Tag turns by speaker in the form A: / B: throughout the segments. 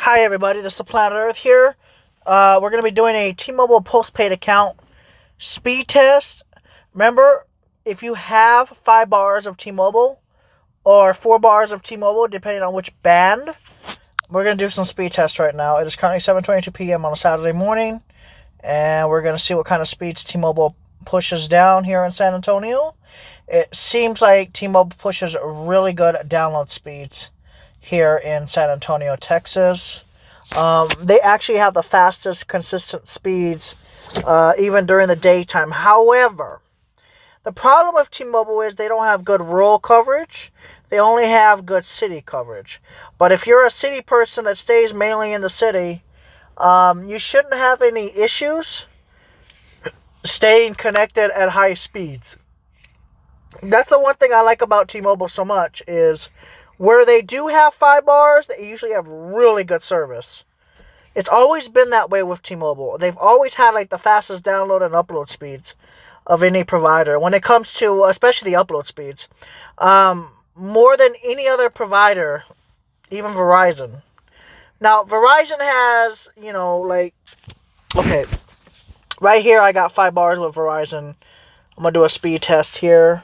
A: Hi everybody, this is Planet Earth here. We're going to be doing a T-Mobile postpaid account speed test. Remember, if you have 5 bars of T-Mobile or 4 bars of T-Mobile, depending on which band, we're going to do some speed tests right now. It is currently 7:22 p.m. on a Saturday morning, and we're going to see what kind of speeds T-Mobile pushes down here in San Antonio. It seems like T-Mobile pushes really good download speeds here in San Antonio, Texas. They actually have the fastest consistent speeds even during the daytime. However, the problem with T-Mobile is they don't have good rural coverage. They only have good city coverage. But if you're a city person that stays mainly in the city, you shouldn't have any issues staying connected at high speeds. That's the one thing I like about T-Mobile so much is where they do have 5 bars, they usually have really good service. It's always been that way with T-Mobile. They've always had like the fastest download and upload speeds of any provider. When it comes to, especially the upload speeds, more than any other provider, even Verizon. Now, Verizon has, okay, right here I got 5 bars with Verizon. I'm going to do a speed test here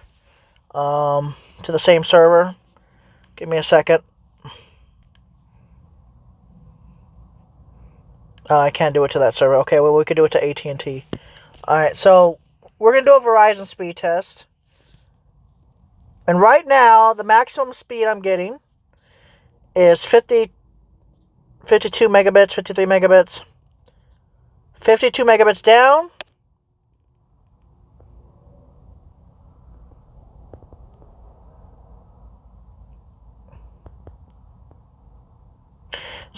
A: to the same server. Give me a second. I can't do it to that server. Okay, well, we could do it to AT&T. Alright, so we're going to do a Verizon speed test. And right now, the maximum speed I'm getting is 52 megabits, 53 megabits. 52 megabits down.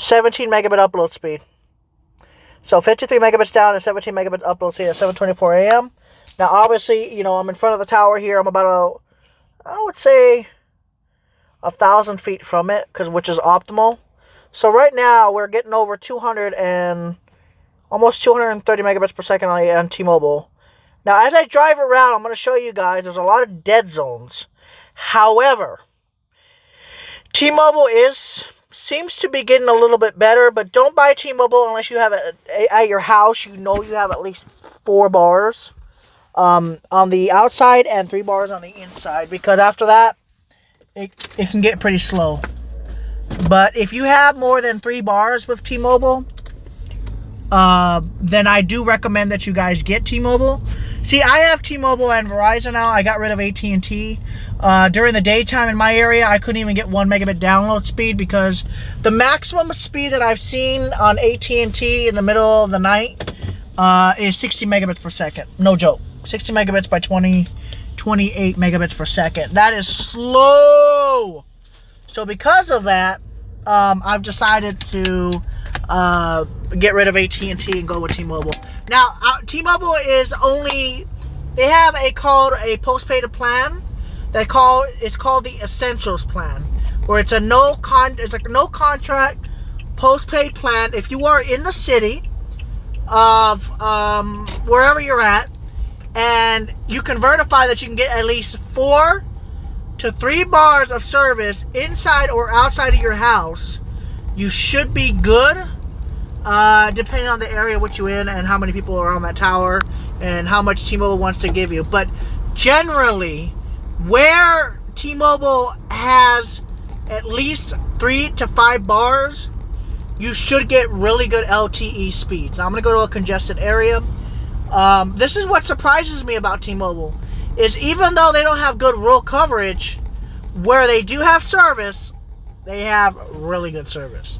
A: (17 megabit upload speed). So 53 megabits down and 17 megabits upload speed at 7:24 a.m. Now, obviously, I'm in front of the tower here. I'm about I would say 1,000 feet from it, which is optimal. So right now we're getting over 200 and almost 230 megabits per second on T-Mobile. Now, as I drive around, I'm going to show you guys there's a lot of dead zones. However, T-Mobile seems to be getting a little bit better, but don't buy T-Mobile unless you have it at your house. You have at least 4 bars on the outside and 3 bars on the inside, because after that, it can get pretty slow. But if you have more than 3 bars with T-Mobile, then I do recommend that you guys get T-Mobile. See, I have T-Mobile and Verizon now. I got rid of AT&T. During the daytime in my area, I couldn't even get 1 megabit download speed, because the maximum speed that I've seen on AT&T in the middle of the night is 60 megabits per second. No joke. 60 megabits by 28 megabits per second. That is slow. So because of that, I've decided to get rid of AT&T and go with T-Mobile. Now, T-Mobile they have a postpaid plan. It's called the Essentials plan, where it's a no contract postpaid plan. If you are in the city of wherever you're at, and you can verify that you can get at least 4 to 3 bars of service inside or outside of your house, you should be good, depending on the area which you're in and how many people are on that tower and how much T-Mobile wants to give you. But generally, where T-Mobile has at least 3 to 5 bars, you should get really good LTE speeds. Now, I'm going to go to a congested area. This is what surprises me about T-Mobile, is even though they don't have good rural coverage, where they do have service, they have really good service.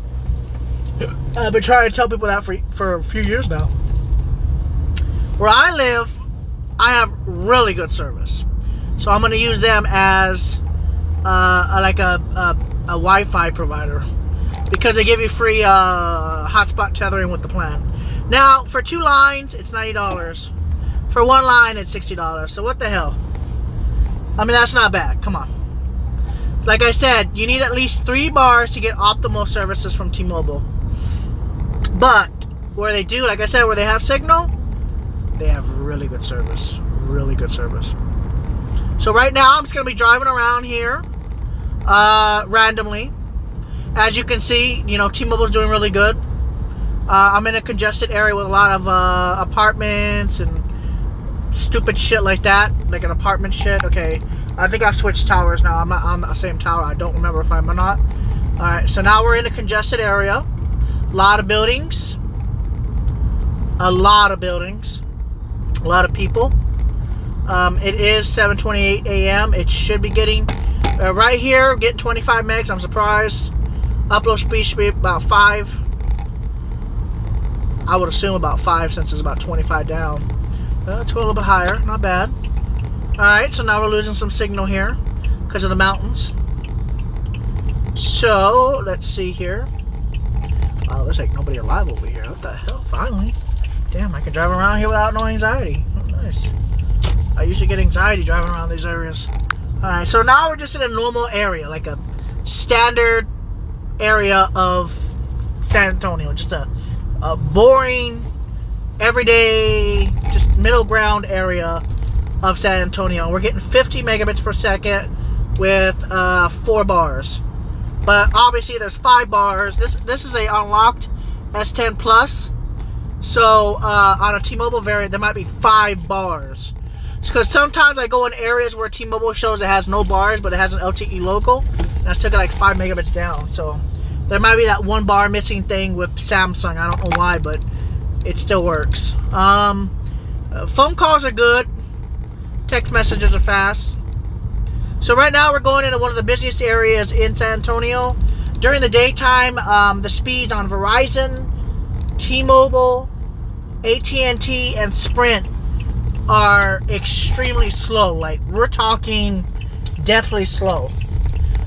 A: I've been trying to tell people that for a few years now. Where I live, I have really good service. So I'm going to use them as a Wi-Fi provider, because they give you free hotspot tethering with the plan. Now, for 2 lines, it's $90. For 1 line, it's $60. So what the hell? I mean, that's not bad. Come on. Like I said, you need at least 3 bars to get optimal services from T-Mobile. But where they do, like I said, where they have signal, they have really good service. Really good service. So right now, I'm just going to be driving around here randomly. As you can see, you know, T-Mobile's doing really good. I'm in a congested area with a lot of apartments and stupid shit like that, like an apartment shit. Okay, I think I've switched towers now. I'm not on the same tower. I don't remember if I'm or not. All right, so now we're in a congested area. A lot of buildings. A lot of buildings. A lot of people. It is 7:28 a.m. It should be getting right here, getting 25 megs. I'm surprised. Upload speed should be about 5. I would assume about 5 since it's about 25 down. Let's go a little bit higher. Not bad. Alright, so now we're losing some signal here because of the mountains. So, let's see here. Wow, there's like nobody alive over here. What the hell? Finally. Damn, I can drive around here without no anxiety. Oh, nice. I usually get anxiety driving around these areas. Alright, so now we're just in a normal area, like a standard area of San Antonio. Just a boring, everyday, just middle ground area of San Antonio. We're getting 50 megabits per second with 4 bars. But obviously there's 5 bars. This is a unlocked S10 Plus. So on a T-Mobile variant, there might be 5 bars. Because sometimes I go in areas where T-Mobile shows it has no bars, but it has an LTE local, and I still get like 5 megabits down. So there might be that 1 bar missing thing with Samsung. I don't know why, but it still works. Phone calls are good. Text messages are fast. So right now we're going into one of the busiest areas in San Antonio. During the daytime, the speeds on Verizon, T-Mobile, AT&T, and Sprint are extremely slow. Like, we're talking deathly slow.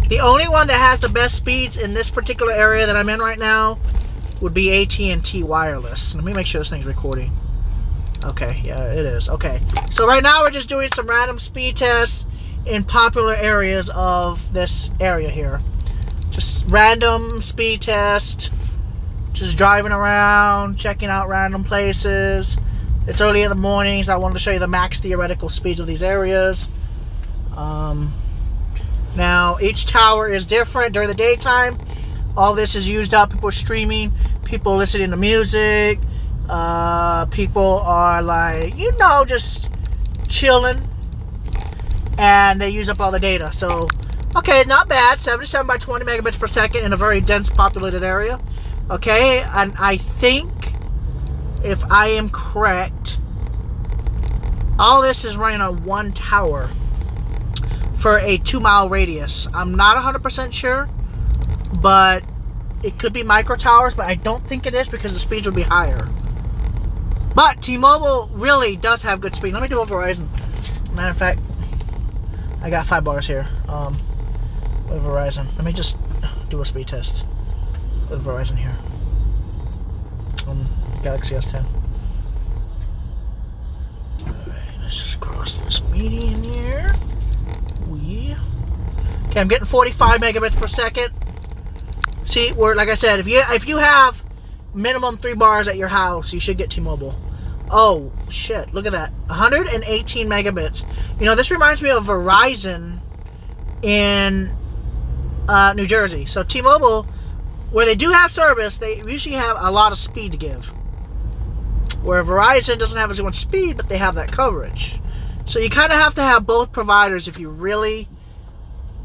A: The only one that has the best speeds in this particular area that I'm in right now would be AT&T Wireless. Let me make sure this thing's recording. Okay, yeah, it is. Okay, so right now we're just doing some random speed tests in popular areas of this area here. Just random speed test. Just driving around, checking out random places. It's early in the morning, so I wanted to show you the max theoretical speeds of these areas. Now, each tower is different during the daytime. All this is used up. People are streaming. People listening to music. People are like, you know, just chilling. And they use up all the data. So, okay, not bad. 77 by 20 megabits per second in a very dense populated area. Okay, and I think, if I am correct, all this is running on 1 tower for a 2-mile radius. I'm not 100% sure, but it could be micro towers, but I don't think it is because the speeds would be higher. But T-Mobile really does have good speed. Let me do a Verizon. Matter of fact, I got 5 bars here with Verizon. Let me just do a speed test with Verizon here on Galaxy S10. Alright, let's just cross this median here. Okay, I'm getting 45 megabits per second. See, we're, like I said, if you have minimum 3 bars at your house, you should get T-Mobile. Oh, shit, look at that. 118 megabits. You know, this reminds me of Verizon in New Jersey. So T-Mobile, where they do have service, they usually have a lot of speed to give. Where Verizon doesn't have as much speed, but they have that coverage. So you kind of have to have both providers if you really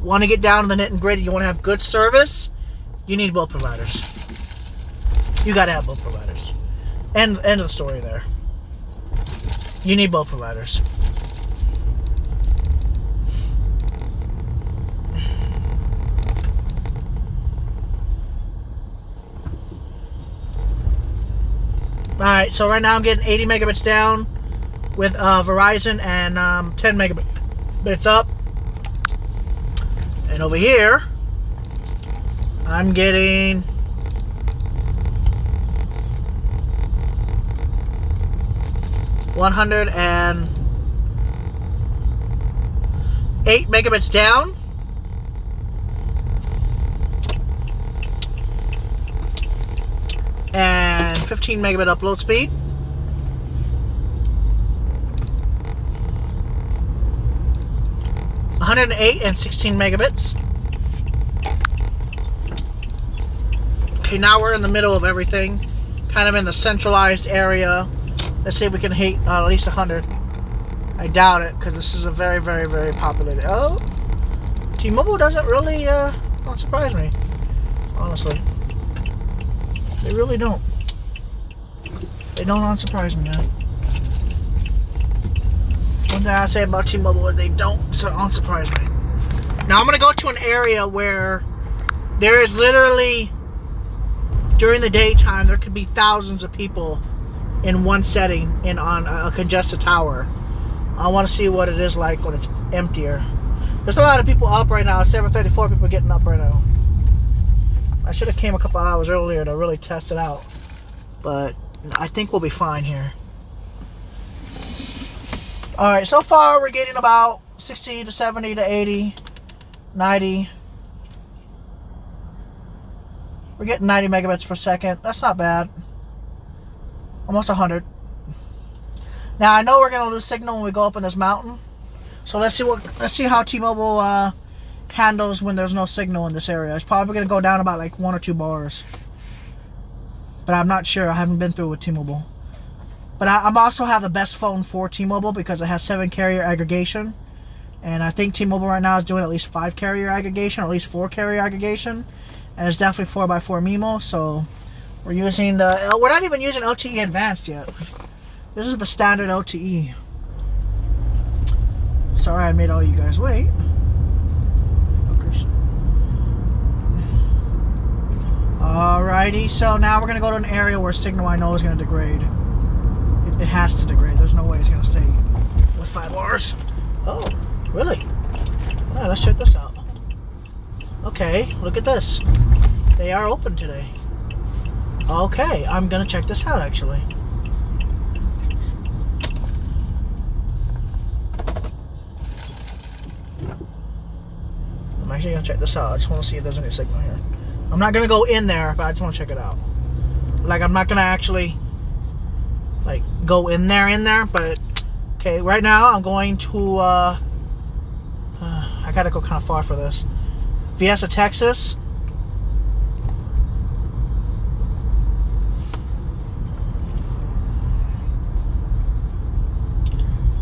A: want to get down to the nit and gritty. You want to have good service, you need both providers. You got to have both providers. End of the story there. You need both providers. Alright, so right now I'm getting 80 megabits down with Verizon and 10 megabits up. And over here, I'm getting 108 megabits down. And 15 megabit upload speed. $108 and 16 megabits. Okay, now we're in the middle of everything. Kind of in the centralized area. Let's see if we can hit at least 100. I doubt it, because this is a very, very, very populated... Oh! T-Mobile doesn't really, don't surprise me. Honestly. They really don't. They don't unsurprise me, man. One thing I say about T-Mobile is they don't unsurprise me. Now I'm going to go to an area where there is literally, during the daytime, there could be thousands of people in one setting on a congested tower. I want to see what it is like when it's emptier. There's a lot of people up right now. It's 7:34, people getting up right now. I should have came a couple hours earlier to really test it out. But I think we'll be fine here. Alright, so far we're getting about 60 to 70 to 80, 90. We're getting 90 megabits per second. That's not bad. Almost 100. Now I know we're gonna lose signal when we go up in this mountain. So let's see how T-Mobile handles when there's no signal in this area. It's probably gonna go down about like 1 or 2 bars. But I'm not sure. I haven't been through with T-Mobile. But I'm also have the best phone for T-Mobile because it has 7 carrier aggregation. And I think T-Mobile right now is doing at least 5 carrier aggregation, or at least 4 carrier aggregation. And it's definitely 4x4 MIMO, so we're using we're not even using LTE Advanced yet. This is the standard LTE. Sorry I made all you guys wait. Fuckers. Alrighty, so now we're going to go to an area where signal I know is going to degrade. It has to degrade. There's no way it's going to stay with 5 bars. Oh, really? Alright, let's check this out. Okay, look at this. They are open today. Okay, I'm going to check this out actually. I'm actually going to check this out. I just want to see if there's any signal here. I'm not going to go in there, but I just want to check it out. Like, I'm not going to actually, like, go in there, but, okay, right now I'm going to, I got to go kind of far for this. Fiesta, Texas.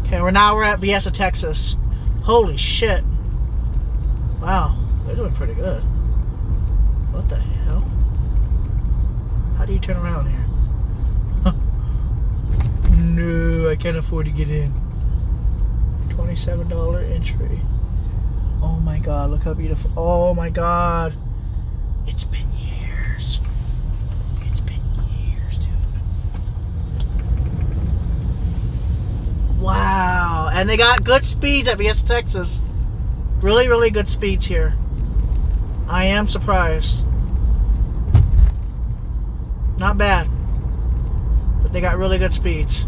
A: Okay, we're at Fiesta, Texas. Holy shit. Wow, they're doing pretty good. What the hell? How do you turn around here? No, I can't afford to get in. $27 entry. Oh my god, look how beautiful. Oh my god. It's been years. It's been years, dude. Wow. And they got good speeds at Fiesta, Texas. Really, really good speeds here. I am surprised. Not bad. But they got really good speeds.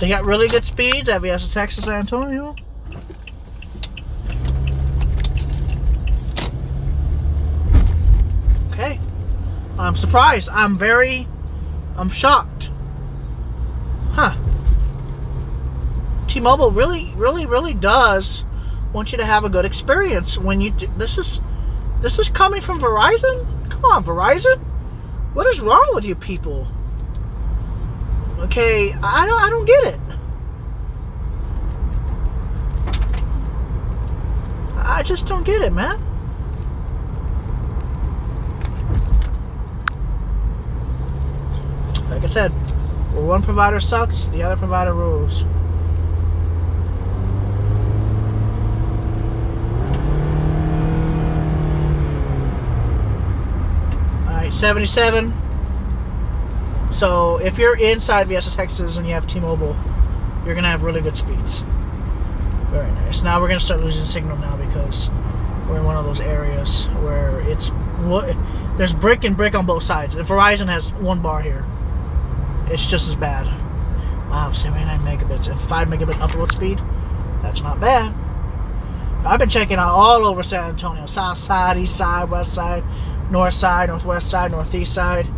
A: They got really good speeds at Fiesta, Texas, San Antonio. Okay. I'm surprised. I'm shocked. Huh. T-Mobile really, really, really does want you to have a good experience when you do. This is coming from Verizon? Come on, Verizon. What is wrong with you people? Okay, I don't get it. I just don't get it, man. Like I said, where one provider sucks, the other provider rules. Alright, 77. So if you're inside Fiesta, Texas and you have T-Mobile, you're gonna have really good speeds. Very nice. Now we're gonna start losing signal now because we're in one of those areas where there's brick and brick on both sides. If Verizon has 1 bar here, it's just as bad. Wow, 79 megabits and 5 megabit upload speed. That's not bad. I've been checking out all over San Antonio. South side, east side, west side, north side, northwest side, northeast side,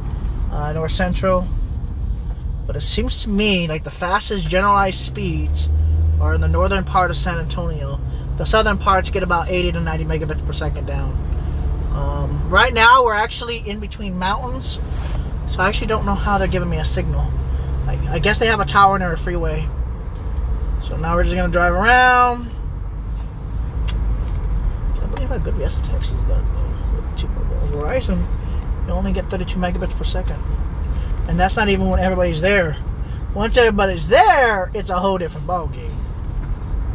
A: north central. But it seems to me like the fastest generalized speeds are in the northern part of San Antonio. The southern parts get about 80 to 90 megabits per second down. Right now, we're actually in between mountains. So I actually don't know how they're giving me a signal. I guess they have a tower near a freeway. So now we're just going to drive around. I can't believe how good Fiesta Text is that. Verizon, you only get 32 megabits per second. And that's not even when everybody's there. Once everybody's there, it's a whole different ballgame.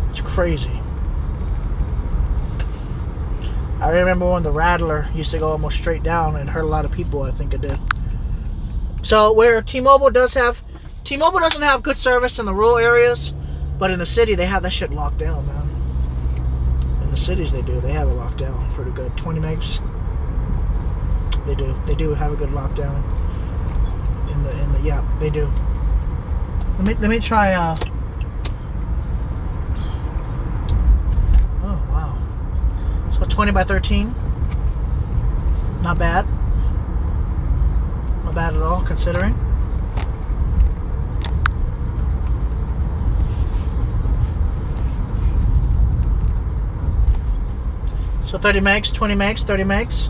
A: It's crazy. I remember when the Rattler used to go almost straight down and hurt a lot of people, I think it did. So where T-Mobile doesn't have good service in the rural areas, but in the city they have that shit locked down, man. In the cities they do. They have it locked down pretty good. 20 megs. They do. They do have a good lockdown. Yeah, they do. Let me try oh wow. So 20 by 13. Not bad. Not bad at all considering. So 30 megs, 20 megs, 30 megs.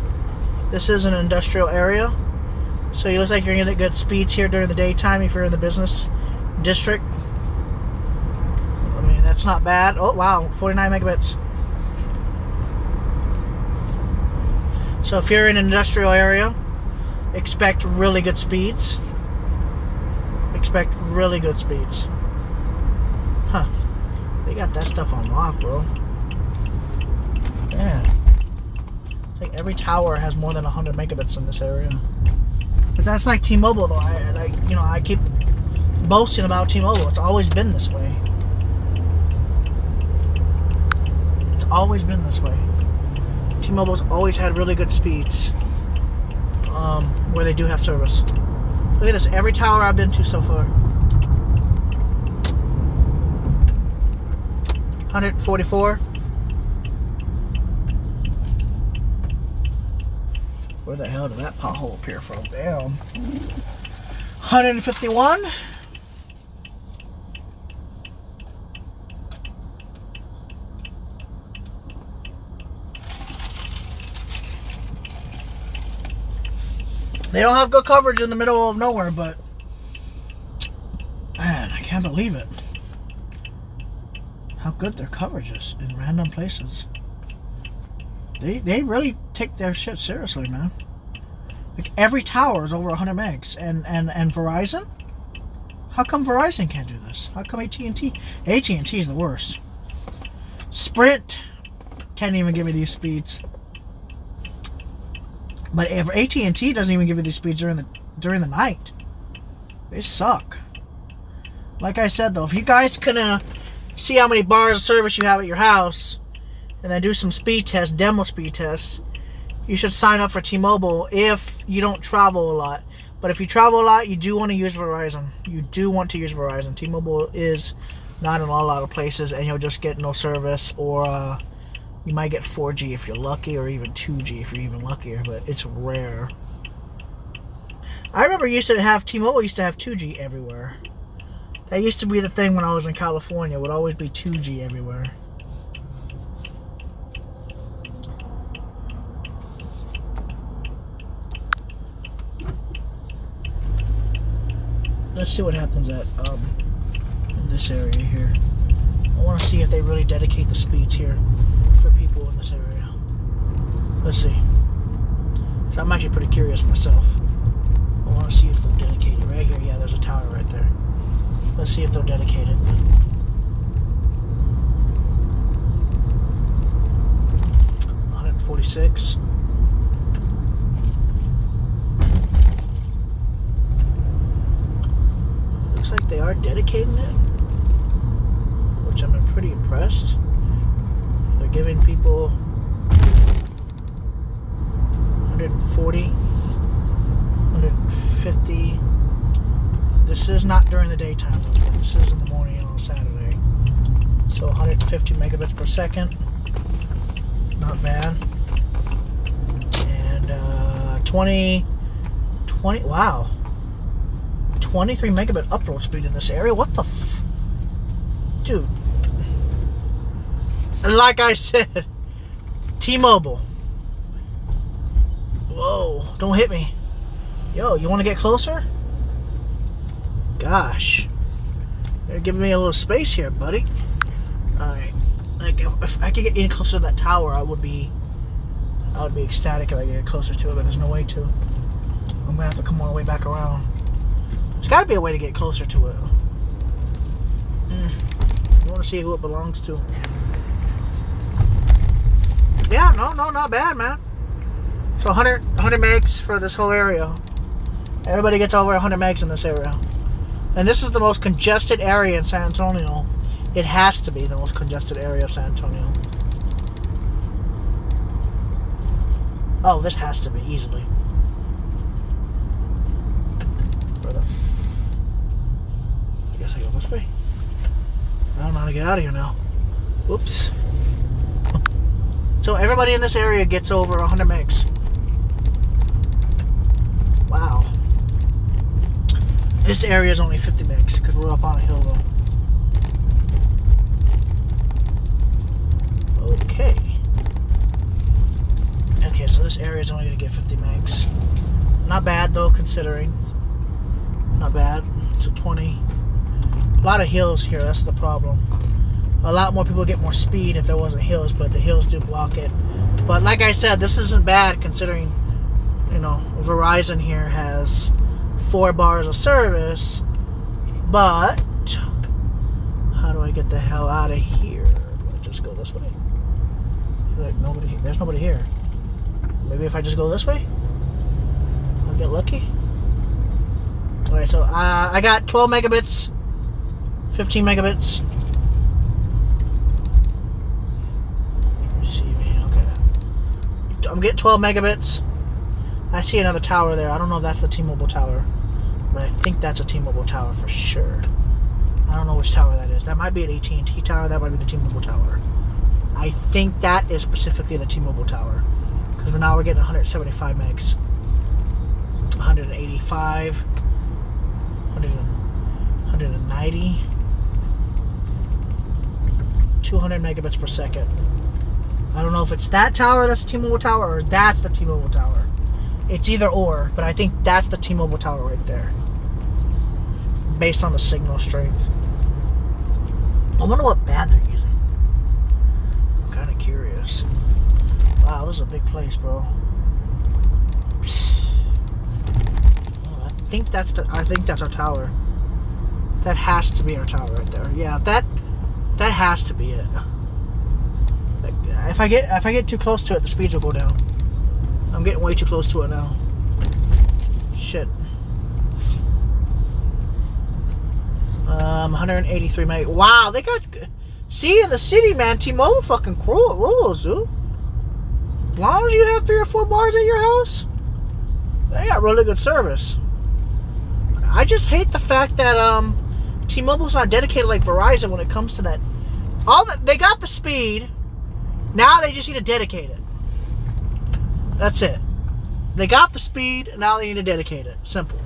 A: This is an industrial area. So it looks like you're going to get good speeds here during the daytime if you're in the business district. I mean, that's not bad. Oh, wow, 49 megabits. So if you're in an industrial area, expect really good speeds. Expect really good speeds. Huh. They got that stuff on lock, bro. Yeah. It's like every tower has more than 100 megabits in this area. But that's like T-Mobile, though. I keep boasting about T-Mobile. It's always been this way. It's always been this way. T-Mobile's always had really good speeds where they do have service. Look at this. Every tower I've been to so far. 144. Where the hell did that pothole appear from? Damn. 151. They don't have good coverage in the middle of nowhere, but man, I can't believe it. How good their coverage is in random places. They really take their shit seriously, man. Like every tower is over 100 megs, and Verizon. How come Verizon can't do this? How come AT&T? AT&T is the worst. Sprint can't even give me these speeds. But if AT&T doesn't even give you these speeds during the night, they suck. Like I said though, if you guys can see how many bars of service you have at your house, and then do some speed tests, demo speed tests, you should sign up for T-Mobile if you don't travel a lot. But if you travel a lot, you do want to use Verizon. You do want to use Verizon. T-Mobile is not in a lot of places, and you'll just get no service, or you might get 4G if you're lucky, or even 2G if you're even luckier, but it's rare. I remember T-Mobile used to have 2G everywhere. That used to be the thing when I was in California. It would always be 2G everywhere. Let's see what happens at in this area here. I want to see if they really dedicate the speeds here for people in this area. Let's see. So I'm actually pretty curious myself. I want to see if they'll dedicate it right here. Yeah, there's a tower right there. Let's see if they'll dedicate it. $146. Looks like they are dedicating it, which I'm pretty impressed. They're giving people 140, 150. This is not during the daytime, but this is in the morning on Saturday. So 150 megabits per second. Not bad. And 20, wow. 23 megabit upload speed in this area. What the dude. And like I said, T-Mobile. Whoa, don't hit me. Yo, you want to get closer? Gosh. You're giving me a little space here, buddy. Alright. If I could get any closer to that tower, I would be ecstatic if I could get closer to it, but there's no way to. I'm gonna have to come all the way back around. There's gotta be a way to get closer to it. I want to see who it belongs to. Yeah, no, not bad, man. So 100 megs for this whole area. Everybody gets over 100 megs in this area. And this is the most congested area in San Antonio. It has to be the most congested area of San Antonio. Oh, this has to be, easily. Where the I guess I go this way. I don't know how to get out of here now. Whoops. So everybody in this area gets over 100 megs. Wow. This area is only 50 megs because we're up on a hill though. Okay. Okay, so this area is only going to get 50 megs. Not bad though, considering. Not bad. So 20. A lot of hills here, that's the problem. A lot more people get more speed if there wasn't hills, but the hills do block it. But like I said, this isn't bad considering, you know, Verizon here has 4 bars of service. But how do I get the hell out of here? Do I just go this way? Like there's nobody here. Maybe if I just go this way, I'll get lucky. Alright, so I got 12 megabits, 15 megabits. Receiving, okay. I'm getting 12 megabits. I see another tower there. I don't know if that's the T-Mobile tower, but I think that's a T-Mobile tower for sure. I don't know which tower that is. That might be an AT&T tower. That might be the T-Mobile tower. I think that is specifically the T-Mobile tower. Because now we're getting 175 megs. 185. 190. 200 megabits per second. I don't know if it's that tower that's the T-Mobile tower or that's the T-Mobile tower. It's either or, but I think that's the T-Mobile tower right there. Based on the signal strength. I wonder what band they're using. I'm kind of curious. Wow, this is a big place, bro. Oh, I think that's our tower. That has to be our tower right there. Yeah, that has to be it. Like, if I get too close to it, the speeds will go down. I'm getting way too close to it now. Shit. 183 meg. Wow, they got. See, in the city, man, T-Mobile fucking rules, dude. As long as you have 3 or 4 bars at your house, they got really good service. I just hate the fact that T-Mobile's not dedicated like Verizon when it comes to that. They got the speed. Now they just need to dedicate it. That's it. They got the speed. Now they need to dedicate it. Simple.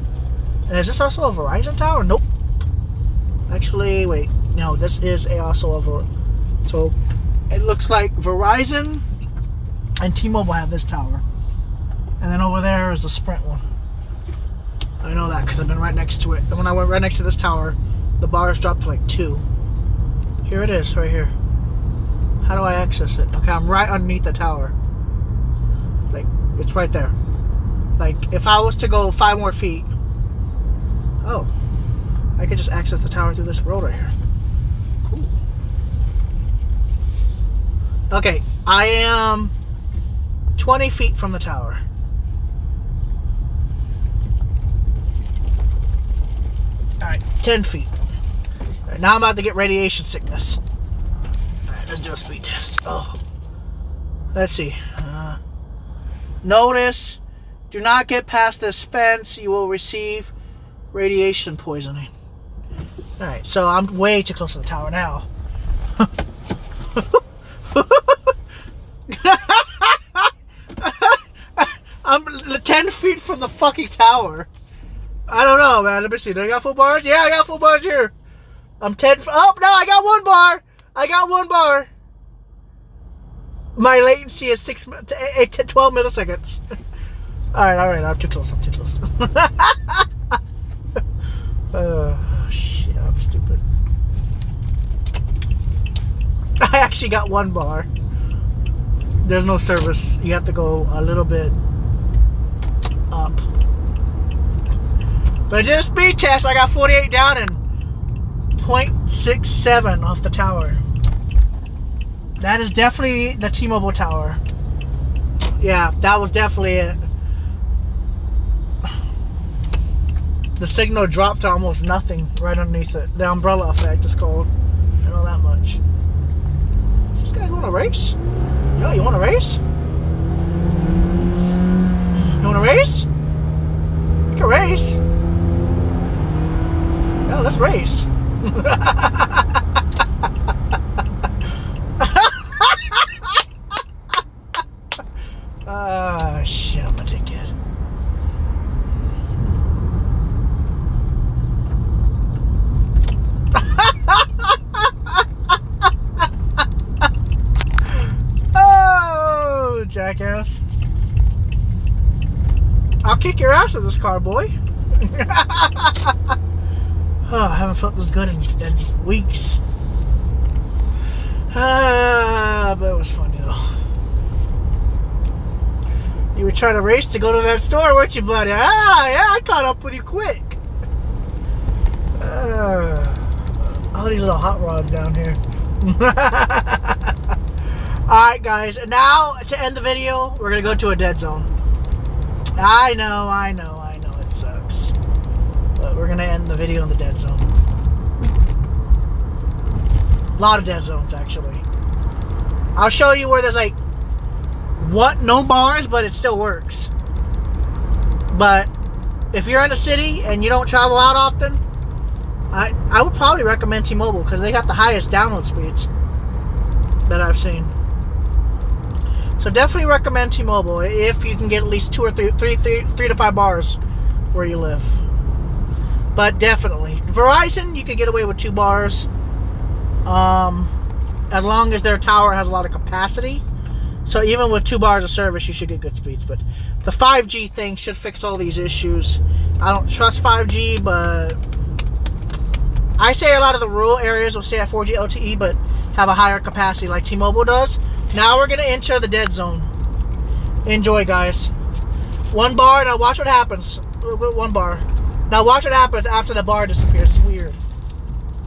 A: And is this also a Verizon tower? Nope. Actually, wait. No, this is also a. So it looks like Verizon and T-Mobile have this tower, and then over there is the Sprint one. I know that because I've been right next to it. And when I went right next to this tower, the bars dropped to like 2. Here it is, right here. How do I access it? Okay, I'm right underneath the tower. Like, it's right there. Like, if I was to go 5 more feet, oh, I could just access the tower through this road right here. Cool. Okay, I am 20 feet from the tower. Alright, 10 feet. Alright, now I'm about to get radiation sickness. Alright, let's do a speed test. Oh. Let's see. Notice, do not get past this fence. You will receive radiation poisoning. Alright, so I'm way too close to the tower now. I'm 10 feet from the fucking tower. I don't know, man. Let me see. Do I got full bars? Yeah, I got full bars here. I'm 10. Oh, no, I got 1 bar. I got 1 bar. My latency is 12 milliseconds. Alright. I'm too close. Oh, shit. I'm stupid. I actually got 1 bar. There's no service. You have to go a little bit up. But I did a speed test. I got 48 down and 0.67 off the tower. That is definitely the T-Mobile tower. Yeah, that was definitely it. The signal dropped to almost nothing right underneath it. The umbrella effect is called. I know that much. Is this guy going to race? Yo, you want to race? You want to race? We can race. Yeah, let's race. Shit, I'm a dickhead. Oh, jackass. I'll kick your ass in this car, boy. Oh, I haven't felt this good in weeks. But it was funny though. You were trying to race to go to that store, weren't you, buddy? Yeah, I caught up with you quick. All these little hot rods down here. Alright, guys. And now, to end the video, we're going to go to a dead zone. I know. It sucks. But we're going to end the video in the dead zone. A lot of dead zones, actually. I'll show you where there's like no bars, but it still works. But if you're in a city and you don't travel out often, I would probably recommend T-Mobile because they got the highest download speeds that I've seen. So definitely recommend T-Mobile if you can get at least 2 or 3 to 5 bars where you live. But definitely Verizon, you could get away with 2 bars, as long as their tower has a lot of capacity. So even with 2 bars of service, you should get good speeds. But the 5G thing should fix all these issues. I don't trust 5G, but I say a lot of the rural areas will stay at 4G LTE, but have a higher capacity like T-Mobile does. Now we're going to enter the dead zone. Enjoy, guys. 1 bar. Now watch what happens. 1 bar. Now watch what happens after the bar disappears. It's weird.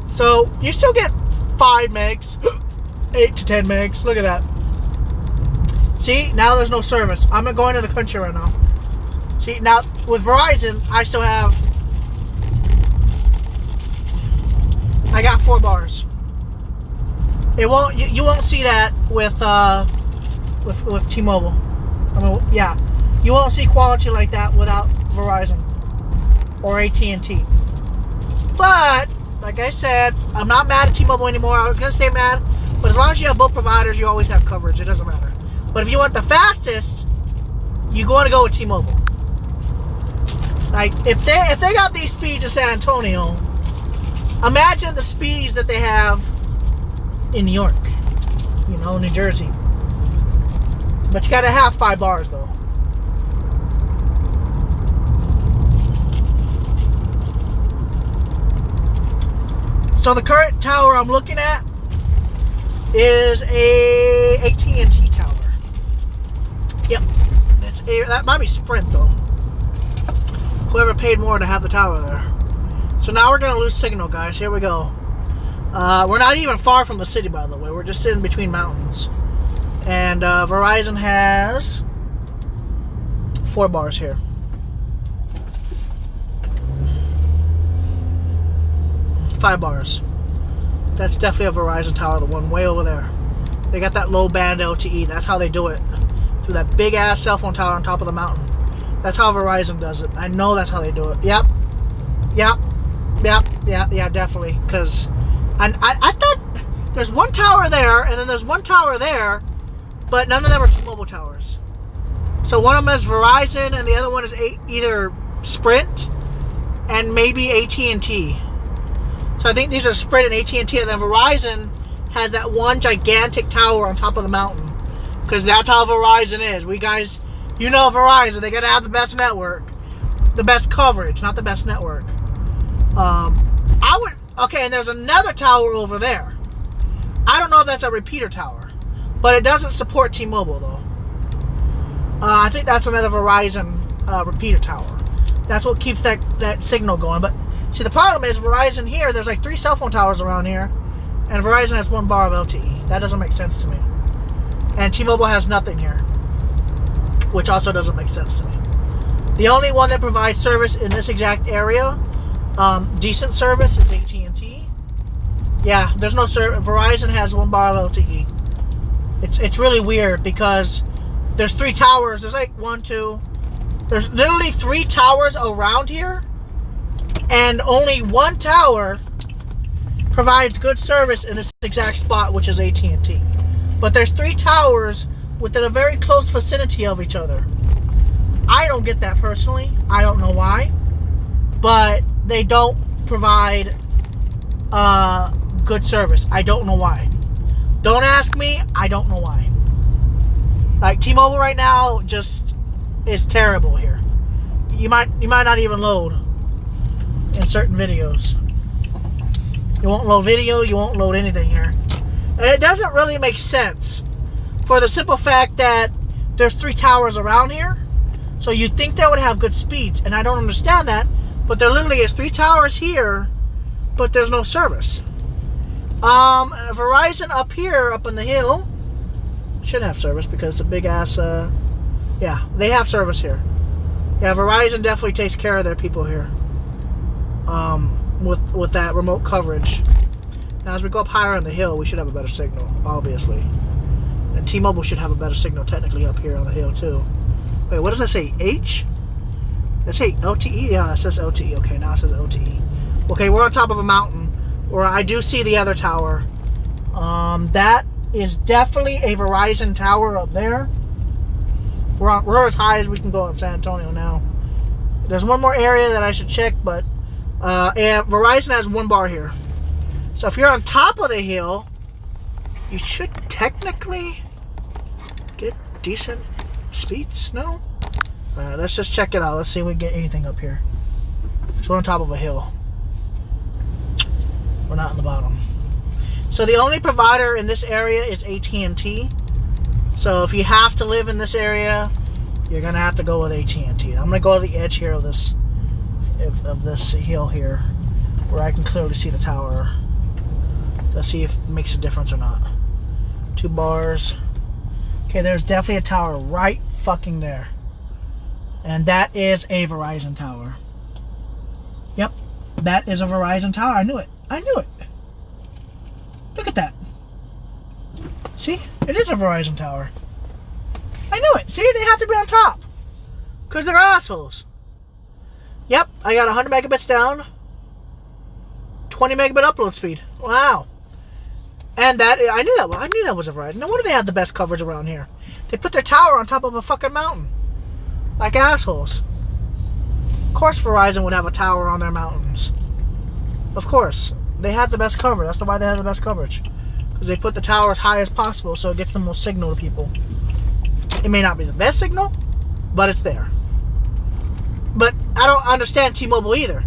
A: So you still get 5 megs, 8 to 10 megs. Look at that. See, now there's no service. I'm not going to the country right now. See, now with Verizon, I still have. I got 4 bars. It won't. You won't see that with T-Mobile. I mean, yeah, you won't see quality like that without Verizon or AT&T. But like I said, I'm not mad at T-Mobile anymore. I was gonna say mad, but as long as you have both providers, you always have coverage. It doesn't matter. But if you want the fastest, you want to go with T-Mobile. Like if they got these speeds in San Antonio, imagine the speeds that they have in New York, New Jersey. But you gotta have 5 bars though. So the current tower I'm looking at is a AT&T tower. Yep, that might be Sprint though. Whoever paid more to have the tower there. So now we're gonna lose signal, guys. Here we go. We're not even far from the city, by the way. We're just in between mountains. And Verizon has 4 bars here. Five bars. That's definitely a Verizon tower, the one way over there. They got that low band LTE. That's how they do it. Through that big ass cell phone tower on top of the mountain. That's how Verizon does it. I know that's how they do it. Yep. Yeah, definitely. Because I thought there's one tower there, and then there's one tower there, but none of them are T-Mobile towers. So one of them is Verizon, and the other one is either Sprint and maybe AT&T. So I think these are Sprint and AT&T, and then Verizon has that one gigantic tower on top of the mountain. Because that's how Verizon is. We guys, you know Verizon, they gotta have the best network. The best coverage, not the best network. Okay, and there's another tower over there. I don't know if that's a repeater tower, but it doesn't support T-Mobile though. I think that's another Verizon repeater tower. That's what keeps that signal going. But see, the problem is Verizon here, there's like 3 cell phone towers around here, and Verizon has 1 bar of LTE. That doesn't make sense to me. And T-Mobile has nothing here, which also doesn't make sense to me. The only one that provides service in this exact area, decent service, is AT&T. Yeah, there's no service. Verizon has 1 bar of LTE. It's really weird because there's 3 towers. There's like 1, 2. There's literally 3 towers around here, and only 1 tower provides good service in this exact spot, which is AT&T. But there's 3 towers within a very close vicinity of each other. I don't get that personally. I don't know why. But they don't provide good service. I don't know why. Don't ask me. I don't know why. Like T-Mobile right now just is terrible here. You might not even load in certain videos. You won't load video. You won't load anything here. And it doesn't really make sense for the simple fact that there's 3 towers around here. So you'd think that would have good speeds. And I don't understand that. But there literally is 3 towers here, but there's no service. Verizon up here, up on the hill, should have service because it's a big ass, yeah, they have service here. Yeah, Verizon definitely takes care of their people here. With that remote coverage. Now, as we go up higher on the hill, we should have a better signal, obviously. And T-Mobile should have a better signal technically up here on the hill, too. Wait, what does that say? H? Does it say LTE? Yeah, it says LTE. Okay, now it says LTE. Okay, we're on top of a mountain where I do see the other tower. That is definitely a Verizon tower up there. We're as high as we can go in San Antonio now. There's one more area that I should check, but and Verizon has 1 bar here. So if you're on top of the hill, you should technically get decent speeds. No? Alright, let's just check it out. Let's see if we can get anything up here. So we're on top of a hill. We're not on the bottom. So the only provider in this area is AT&T. So if you have to live in this area, you're gonna have to go with AT&T. I'm gonna go to the edge here of this hill here, where I can clearly see the tower. Let's see if it makes a difference or not. 2 bars. Okay, there's definitely a tower right fucking there. And that is a Verizon tower. Yep, that is a Verizon tower. I knew it. I knew it. Look at that. See? It is a Verizon tower. I knew it. See? They have to be on top. Because they're assholes. Yep, I got 100 megabits down. 20 megabit upload speed. Wow. And that, I knew that was a Verizon. No wonder they had the best coverage around here. They put their tower on top of a fucking mountain. Like assholes. Of course Verizon would have a tower on their mountains. Of course. They had the best coverage. That's why they had the best coverage. Because they put the tower as high as possible so it gets the most signal to people. It may not be the best signal, but it's there. But I don't understand T-Mobile either.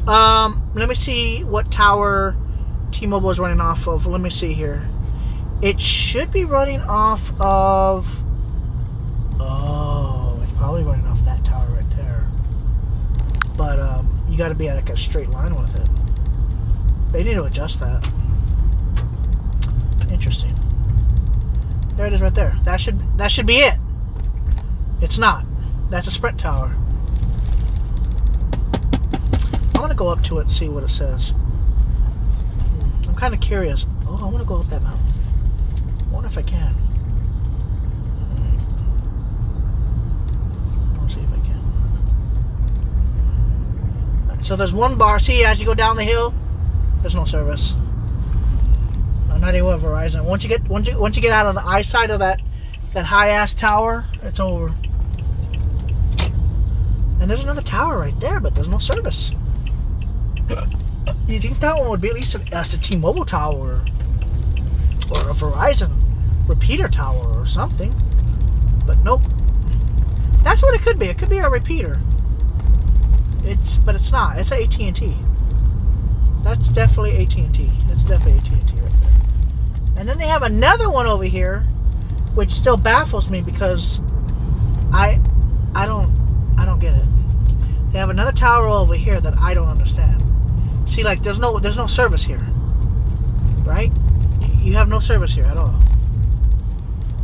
A: Let me see what tower T-Mobile is running off of. Let me see here. It should be running off of... Oh, it's probably running off that tower right there. But you got to be at like a straight line with it. They need to adjust that. Interesting. There it is right there. That should be it. It's not. That's a Sprint tower. I want to go up to it and see what it says. I'm kind of curious. Oh, I want to go up that mountain. I wonder if I can. I'll see if I can. so there's one bar. See, as you go down the hill, there's no service. Not even with Verizon. Once you get out of the eyesight of that high ass tower, it's over. And there's another tower right there, but there's no service. You think that one would be at least a T-Mobile tower or a Verizon repeater tower or something, but nope. That's what it could be. It could be a repeater. But it's not. It's AT&T. That's definitely AT&T. That's definitely AT&T right there. And then they have another one over here, which still baffles me because I don't get it. They have another tower over here that I don't understand. See, like there's no service here, right? You have no service here at all.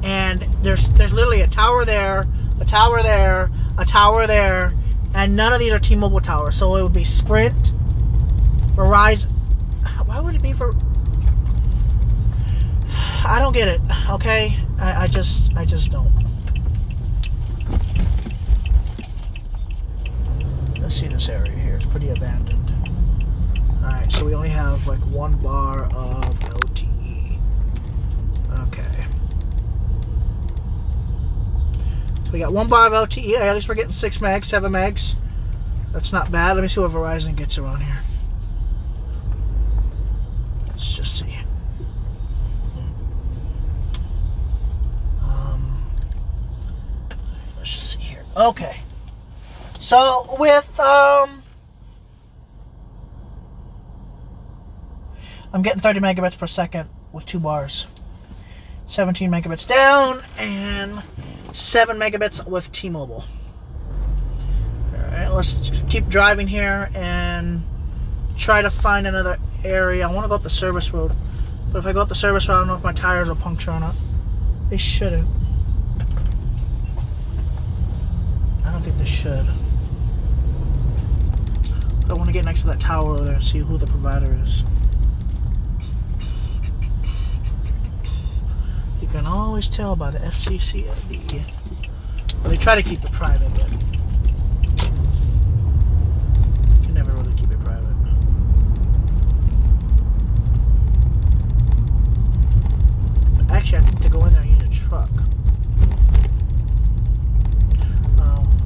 A: And there's literally a tower there, a tower there, a tower there, and none of these are T-Mobile towers. So it would be Sprint, Verizon. Why would it be for? I don't get it. Okay, I just don't. Let's see this area here. It's pretty abandoned. All right, so we only have like one bar of LTE. Okay. So we got one bar of LTE. At least we're getting 6 megs, 7 megs. That's not bad. Let me see what Verizon gets around here. Let's just see. Let's just see here. Okay. So with I'm getting 30 megabits per second with 2 bars. 17 megabits down and 7 megabits with T-Mobile. Alright, let's keep driving here and try to find another area. I want to go up the service road, but if I go up the service road, I don't know if my tires will puncture or not. They shouldn't. I don't think they should. But I want to get next to that tower over there and see who the provider is. You can always tell by the FCC ID. Well, they try to keep it private, but you can never really keep it private. Actually, I think to go in there, you need a truck.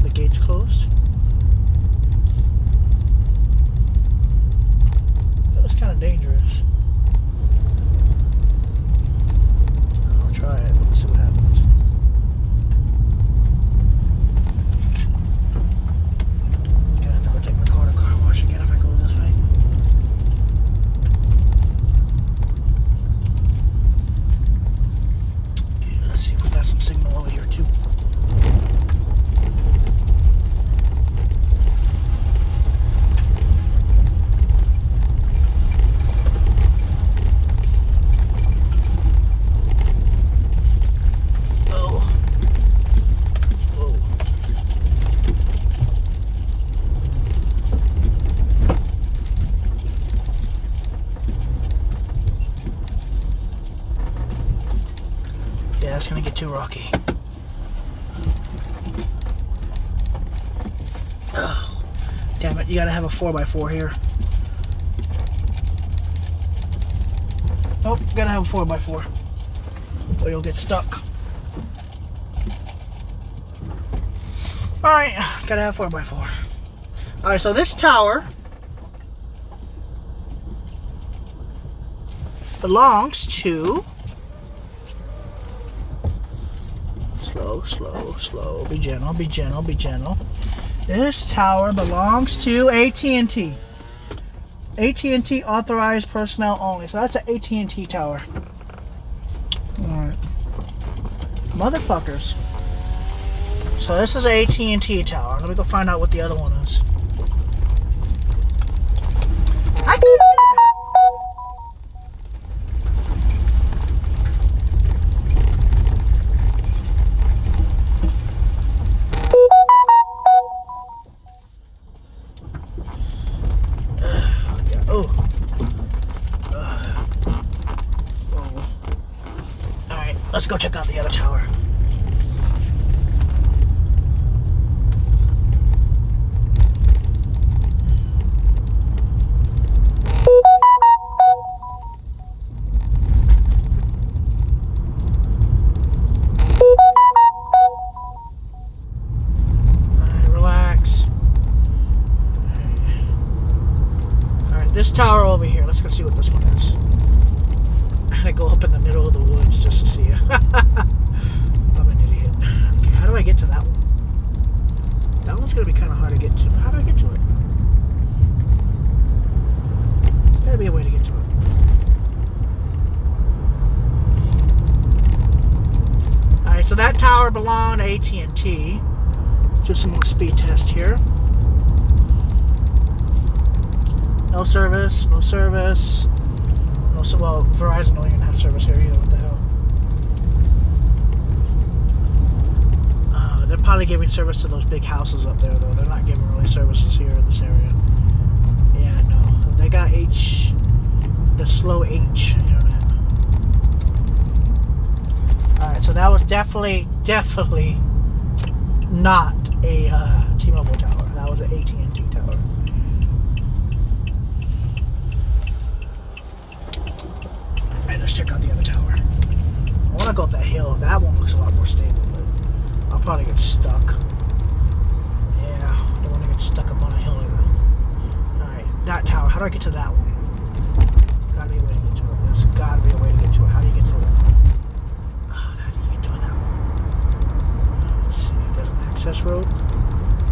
A: The gate's closed. That was kind of dangerous. I'll try it. Let's see what happens. Gonna have to go take my car to car wash again if I go this way. Okay, let's see if we got some signal over here too. Yeah, it's gonna get too rocky. Oh, damn it, you gotta have a 4x4 here. Oh, gotta have a 4x4 or you'll get stuck. Alright, gotta have 4x4. Alright, so this tower belongs to... Slow. Be gentle, be gentle, be gentle. This tower belongs to AT&T. AT&T authorized personnel only. So that's an AT&T tower. Alright. Motherfuckers. So this is an AT&T tower. Let me go find out what the other one is. I could Let's go check out the other tower. let's go see what this one is. I had to go up in the middle of the woods just to see it. I'm an idiot. Okay, how do I get to that one? That one's gonna be kind of hard to get to. How do I get to it? There's gotta be a way to get to it. Alright, so that tower belonged to AT&T. Let's do some more speed test here. No service, no service. No, well, Verizon don't even have service here either. What the hell? They're probably giving service to those big houses up there, though. They're not giving really services here in this area. Yeah, no. They got the slow H internet. Alright, so that was definitely not a T-Mobile tower. That was an AT&T tower. Alright, let's check out the other tower. I want to go up that hill. That one looks a lot more stable, but I'll probably get stuck. Yeah, I don't want to get stuck up on a hill like that. Alright, that tower. How do I get to that one? Gotta be a way to get to it. There's gotta be a way to get to it. How do you get to it? Oh, how do you get to that one? Let's see if there's an access road.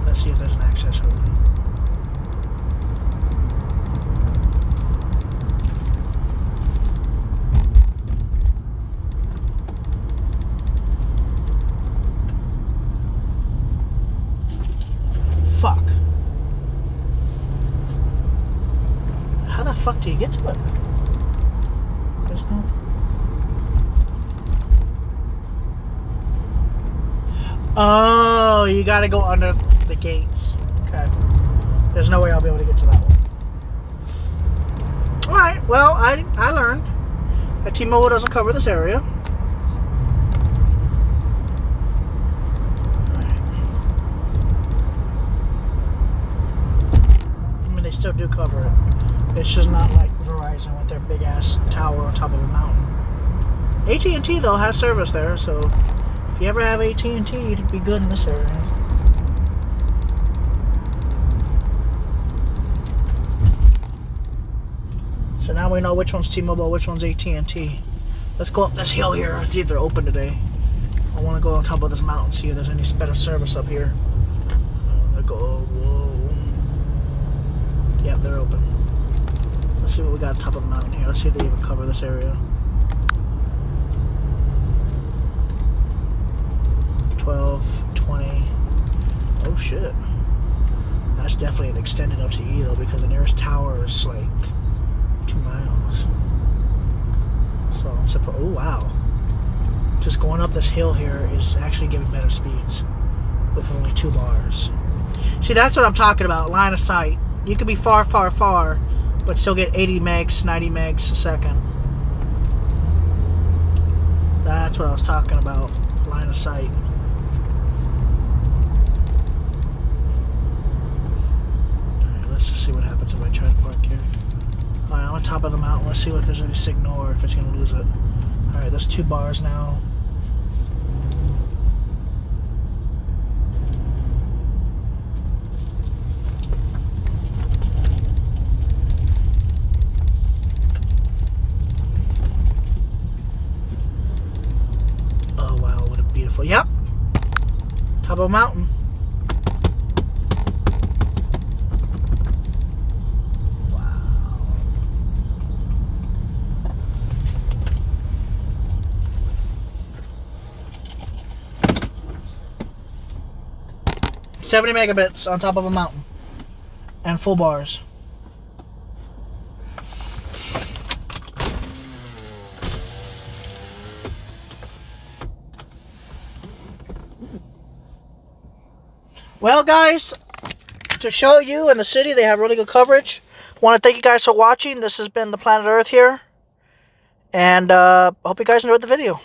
A: Let's see if there's an access road. Fuck. How the fuck do you get to it? There's no... Oh, you gotta go under the gates. Okay. There's no way I'll be able to get to that one. Alright, well, I learned that T-Mobile doesn't cover this area. Still do cover it. It's just not like Verizon with their big ass tower on top of a mountain. AT&T though has service there, so if you ever have AT&T, you'd be good in this area. So now we know which one's T-Mobile, which one's AT&T. Let's go up this hill here. See if they're open today. I want to go on top of this mountain, see if there's any better service up here. I go. Whoa. Yep, they're open. Let's see what we got on top of the mountain here. Let's see if they even cover this area. 12, 20. Oh shit. That's definitely an extended LTE though, because the nearest tower is like 2 miles. So I'm surprised. Oh wow. Just going up this hill here is actually giving better speeds with only 2 bars. See, that's what I'm talking about. Line of sight. You could be far, far, far, but still get 80 megs, 90 megs a second. That's what I was talking about. Line of sight. Alright, let's just see what happens if I try to park here. Alright, I'm on top of the mountain. Let's see if there's any signal or if it's going to lose it. Alright, there's 2 bars now. Yep. Top of a mountain. Wow. $70 megabits on top of a mountain. And full bars. Well, guys, to show you in the city, they have really good coverage. Want to thank you guys for watching. This has been the Planet Earth here. And hope you guys enjoyed the video.